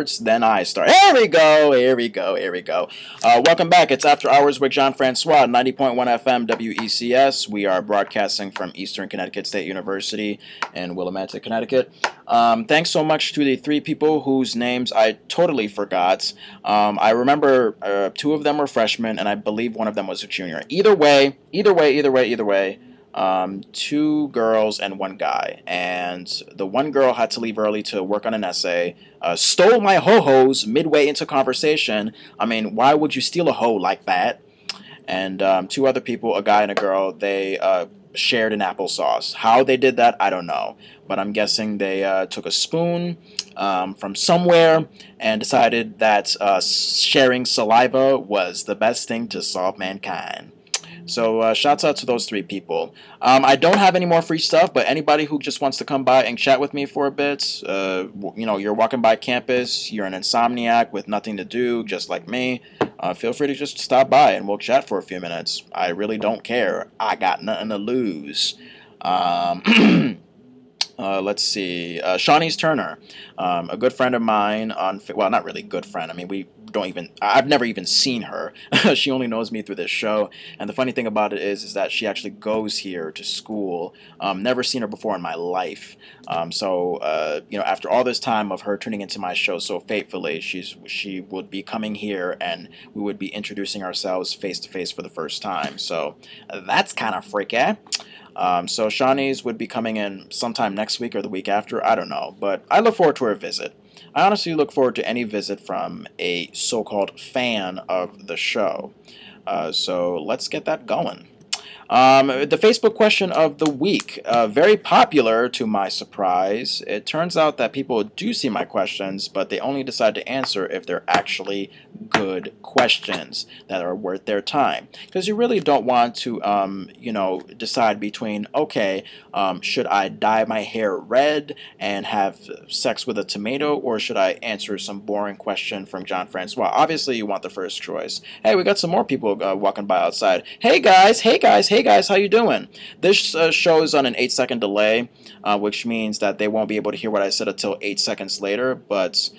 Then I start. Here we go. Here we go. Here we go. Welcome back. It's After Hours with Jon Francois, 90.1 FM WECS. We are broadcasting from Eastern Connecticut State University in Willimantic, Connecticut. Thanks so much to the three people whose names I totally forgot. I remember two of them were freshmen, and I believe one of them was a junior. Either way. Two girls and one guy, and the one girl had to leave early to work on an essay, stole my ho-hos midway into conversation. I mean, why would you steal a ho like that? And two other people, a guy and a girl, they shared an applesauce. How they did that, I don't know, but I'm guessing they took a spoon from somewhere and decided that sharing saliva was the best thing to solve mankind. So shouts out to those three people. I don't have any more free stuff, but anybody who just wants to come by and chat with me for a bit, you're walking by campus, you're an insomniac with nothing to do, just like me, feel free to just stop by and we'll chat for a few minutes. I really don't care. I got nothing to lose. Let's see. Shawnee's Turner, a good friend of mine well, not really good friend. I mean, I've never even seen her. She only knows me through this show. And the funny thing about it is that she actually goes here to school. Never seen her before in my life. After all this time of her tuning into my show so faithfully, she would be coming here and we would be introducing ourselves face to face for the first time. So that's kind of freaky. So Shawnee's would be coming in sometime next week or the week after. I don't know, but I look forward to her visit. I honestly look forward to any visit from a so-called fan of the show. So let's get that going. The Facebook question of the week, very popular to my surprise. It turns out that people do see my questions, but they only decide to answer if they're actually good questions that are worth their time. Because you really don't want to, decide between, okay, should I dye my hair red and have sex with a tomato, or should I answer some boring question from Jon Francois? Obviously, you want the first choice. Hey, we got some more people walking by outside. Hey guys, how you doing? This show is on an 8-second delay, which means that they won't be able to hear what I said until 8 seconds later, but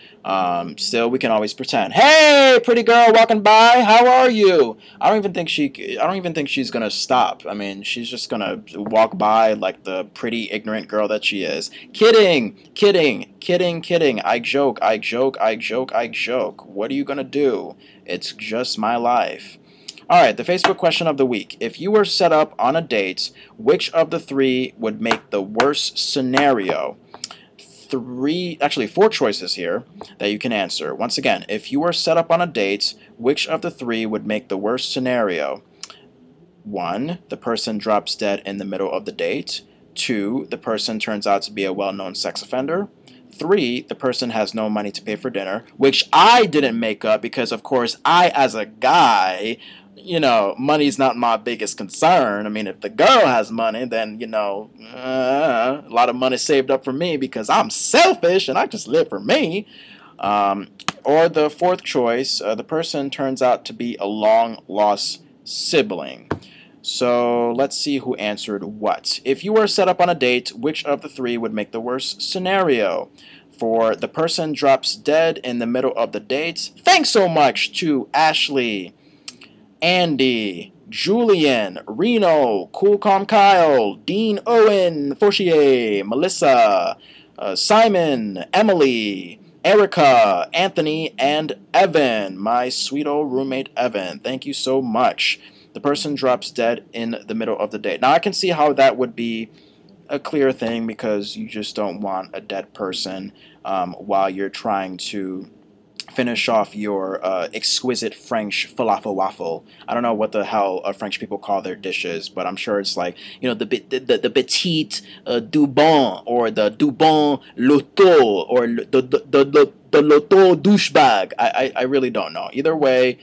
still we can always pretend. Hey, pretty girl walking by, how are you? I don't even think she's gonna stop. I mean, she's just gonna walk by like the pretty ignorant girl that she is. Kidding. I joke. What are you gonna do? It's just my life. Alright, the Facebook question of the week. If you were set up on a date, which of the three would make the worst scenario? Four choices here that you can answer. Once again, if you were set up on a date, which of the three would make the worst scenario? 1, the person drops dead in the middle of the date. 2, the person turns out to be a well-known sex offender. 3, the person has no money to pay for dinner, which I didn't make up because, of course, I, as a guy, money's not my biggest concern. I mean, if the girl has money, then, a lot of money saved up for me because I'm selfish and I just live for me. Or the fourth choice, the person turns out to be a long-lost sibling. So let's see who answered what. If you were set up on a date, which of the three would make the worst scenario? For the person drops dead in the middle of the date. Thanks so much to Ashley, Andy, Julian, Reno, Cool Calm Kyle, Dean Owen, Fauchier, Melissa, Simon, Emily, Erica, Anthony, and Evan, my sweet old roommate Evan. Thank you so much. The person drops dead in the middle of the day. Now I can see how that would be a clear thing because you just don't want a dead person while you're trying to finish off your exquisite French falafel waffle. I don't know what the hell French people call their dishes, but I'm sure it's like, the petite du bon, or the du bon loto, or the loto douchebag. I really don't know. Either way,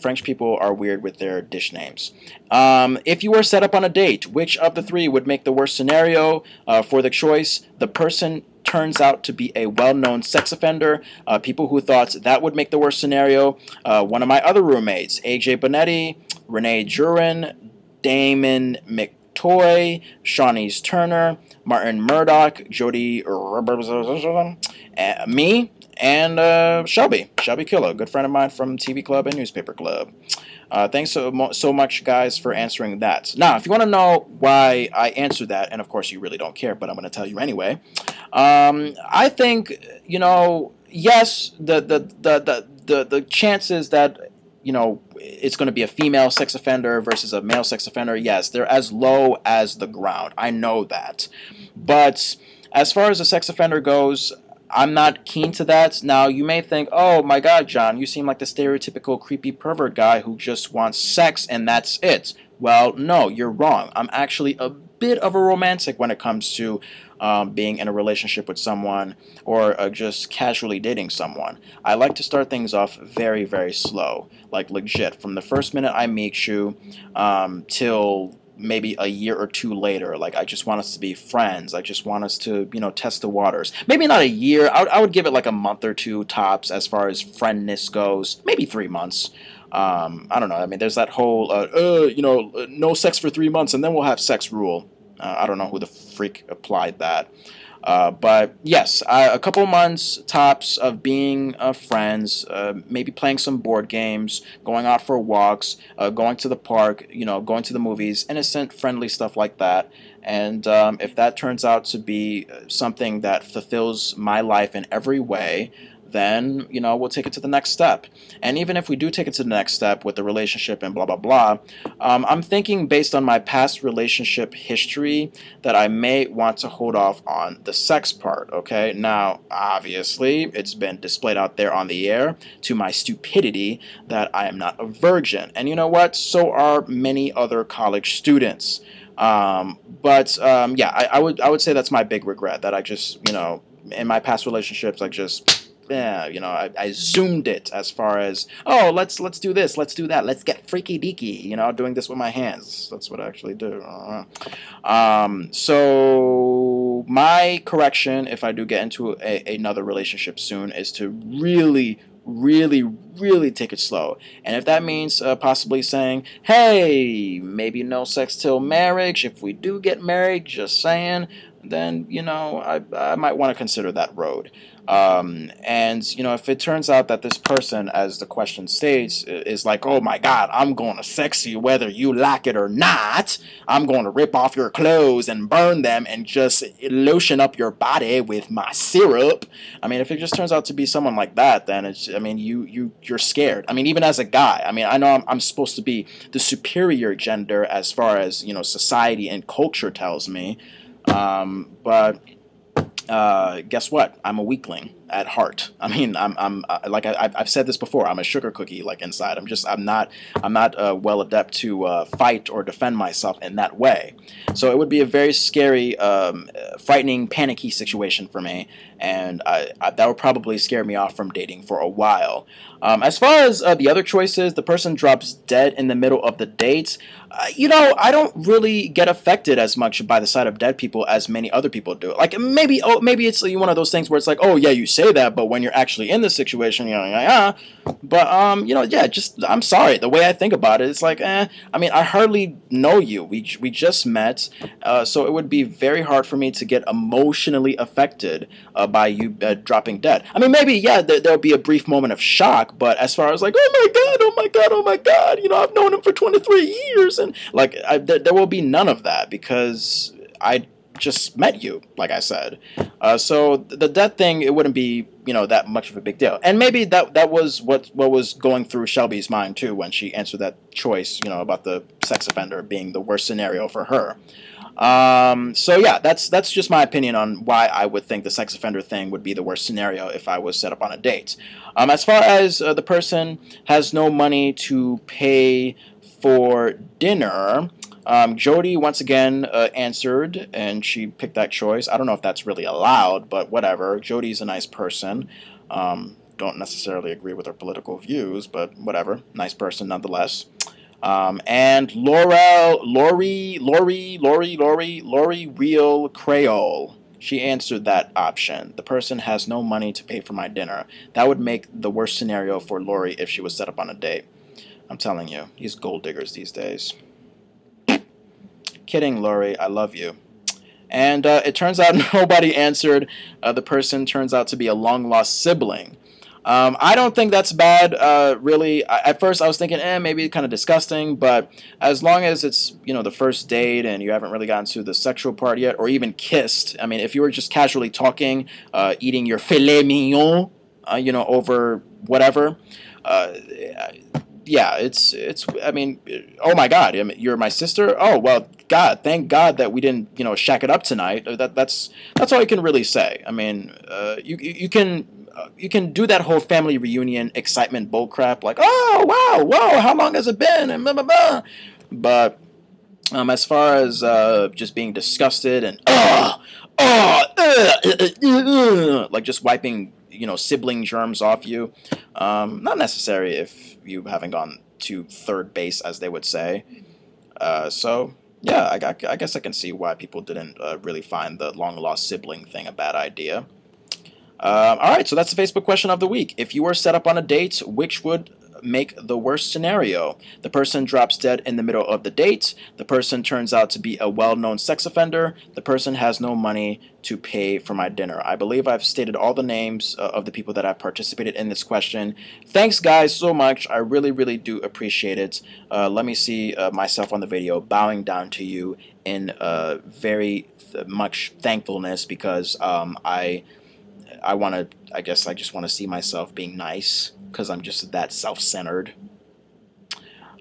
French people are weird with their dish names. If you were set up on a date, which of the three would make the worst scenario? For the choice, the person turns out to be a well-known sex offender. People who thought that would make the worst scenario. One of my other roommates, AJ Bonetti, Renee Jurin, Damon McToy, Shawnee's Turner, Martin Murdoch, Jody, Me and Shelby Killer, good friend of mine from TV Club and Newspaper Club. Thanks so much, guys, for answering that. Now, if you want to know why I answered that, and of course you really don't care, but I'm going to tell you anyway. I think, yes, the chances that it's going to be a female sex offender versus a male sex offender, yes, they're as low as the ground. I know that. But as far as a sex offender goes, I'm not keen to that. Now, you may think, oh my God, John, you seem like the stereotypical creepy pervert guy who just wants sex and that's it. Well, no, you're wrong. I'm actually a bit of a romantic when it comes to being in a relationship with someone or just casually dating someone. I like to start things off very, very slow, like legit. From the first minute I meet you till maybe a year or two later. Like, I just want us to be friends. I just want us to, test the waters. Maybe not a year. I would give it like a month or two tops as far as friendness goes. Maybe 3 months. I don't know. I mean, there's that whole, no sex for 3 months and then we'll have sex rule. I don't know who the freak applied that. But yes, a couple months tops of being friends, maybe playing some board games, going out for walks, going to the park, going to the movies, innocent, friendly stuff like that. And if that turns out to be something that fulfills my life in every way, then, we'll take it to the next step. And even if we do take it to the next step with the relationship and blah, blah, blah, I'm thinking based on my past relationship history that I may want to hold off on the sex part, okay? Now, obviously, it's been displayed out there on the air to my stupidity that I am not a virgin. And you know what? So are many other college students. Yeah, I would say that's my big regret, that I just, in my past relationships, I zoomed it as far as, oh, let's do this, let's do that, let's get freaky deaky, doing this with my hands. That's what I actually do. So my correction, if I do get into another relationship soon, is to really, really, really take it slow. And if that means possibly saying, hey, maybe no sex till marriage, if we do get married, just saying, then, I might want to consider that road. If it turns out that this person, as the question states, is like, oh my God, I'm going to sex you whether you like it or not. I'm going to rip off your clothes and burn them and just lotion up your body with my syrup. I mean, if it just turns out to be someone like that, then you're scared. I mean, even as a guy, I know I'm supposed to be the superior gender as far as, society and culture tells me. But guess what? I'm a weakling at heart. I mean, I've said this before. I'm a sugar cookie, like, inside. I'm not well adept to fight or defend myself in that way. So it would be a very scary, frightening, panicky situation for me, and that would probably scare me off from dating for a while. As far as the other choices, the person drops dead in the middle of the date. I don't really get affected as much by the sight of dead people as many other people do. Like, maybe it's one of those things where it's like, oh yeah, you say that, but when you're actually in the situation, yeah. But yeah, just, I'm sorry. The way I think about it, it's like, I hardly know you. We just met, so it would be very hard for me to get emotionally affected by you dropping dead. I mean, maybe, yeah, there'll be a brief moment of shock, but as far as like, oh my God, oh my God, oh my God, I've known him for 23 years, and like, there will be none of that because I just met you, like I said. So the death thing, it wouldn't be, that much of a big deal. And maybe that was what was going through Shelby's mind too when she answered that choice, about the sex offender being the worst scenario for her. So yeah, that's just my opinion on why I would think the sex offender thing would be the worst scenario if I was set up on a date. As far as the person has no money to pay for dinner, Jody once again answered, and she picked that choice. I don't know if that's really allowed, but whatever. Jody's a nice person. Don't necessarily agree with her political views, but whatever. Nice person nonetheless. And Lori Real Creole. She answered that option. The person has no money to pay for my dinner. That would make the worst scenario for Lori if she was set up on a date. I'm telling you, these gold diggers these days. Kidding, Lori. I love you. And it turns out nobody answered. The person turns out to be a long-lost sibling. I don't think that's bad, really. At first, I was thinking, maybe kind of disgusting, but as long as it's, the first date and you haven't really gotten to the sexual part yet, or even kissed. I mean, if you were just casually talking, eating your filet mignon, over whatever, uh, yeah, it's. I mean, oh my God, you're my sister. Oh well, God, thank God that we didn't, shack it up tonight. That's all you can really say. I mean, you can do that whole family reunion excitement bullcrap, like, oh wow, whoa, how long has it been, and blah blah blah. But as far as just being disgusted and like just wiping sibling germs off you, not necessary if you haven't gone to third base, as they would say. So yeah, I guess I can see why people didn't really find the long lost sibling thing a bad idea. All right, so that's the Facebook question of the week. If you were set up on a date, which would make the worst scenario? The person drops dead in the middle of the date. The person turns out to be a well-known sex offender. The person has no money to pay for my dinner. I believe I've stated all the names of the people that have participated in this question. Thanks, guys, so much. I really, really do appreciate it. Let me see myself on the video bowing down to you in very much thankfulness, because I guess I just want to see myself being nice, because I'm just that self-centered.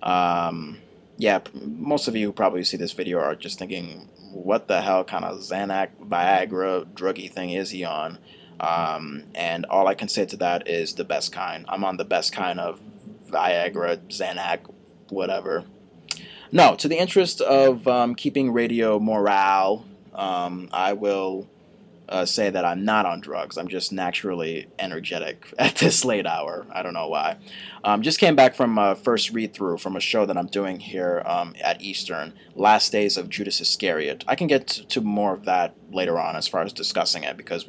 Yeah, most of you who probably see this video are just thinking, what the hell kind of Xanax, Viagra, druggy thing is he on? And all I can say to that is the best kind. I'm on the best kind of Viagra, Xanax, whatever. No, to the interest of keeping radio morale, I will say that I'm not on drugs. I'm just naturally energetic at this late hour. I don't know why. Just came back from a first read-through from a show that I'm doing here at Eastern, Last Days of Judas Iscariot. I can get to more of that later on as far as discussing it, because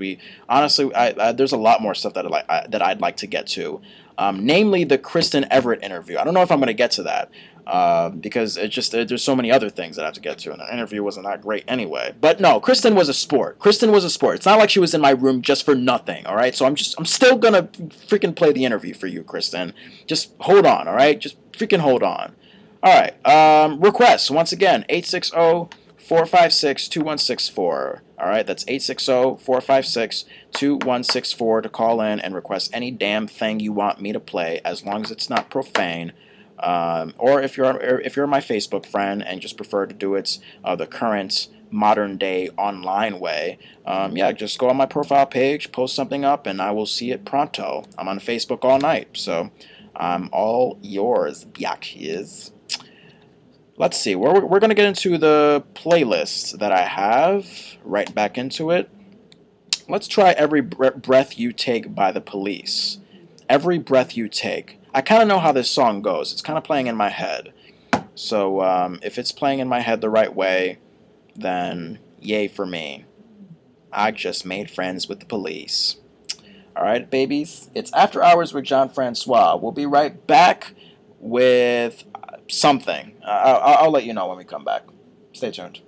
honestly, there's a lot more stuff that I'd like to get to. Namely the Kristen Everett interview. I don't know if I'm going to get to that. Because there's so many other things that I have to get to, and the interview wasn't that great anyway. But no, Kristen was a sport. Kristen was a sport. It's not like she was in my room just for nothing, all right? So I'm still gonna freaking play the interview for you, Kristen. Just hold on, all right? Just freaking hold on. All right. Requests, once again, 860-456-2164. All right, that's 860-456-2164 to call in and request any damn thing you want me to play, as long as it's not profane. Or if you're my Facebook friend and just prefer to do it the current modern day online way, yeah, just go on my profile page, post something up, and I will see it pronto. I'm on Facebook all night, so I'm all yours, bitches. Let's see, we're going to get into the playlist that I have, right back into it. Let's try Every Breath You Take by The Police. Every Breath You Take. I kind of know how this song goes. It's kind of playing in my head. So if it's playing in my head the right way, then yay for me. I just made friends with the police. All right, babies. It's After Hours with Jon Francois. We'll be right back with something. I'll let you know when we come back. Stay tuned.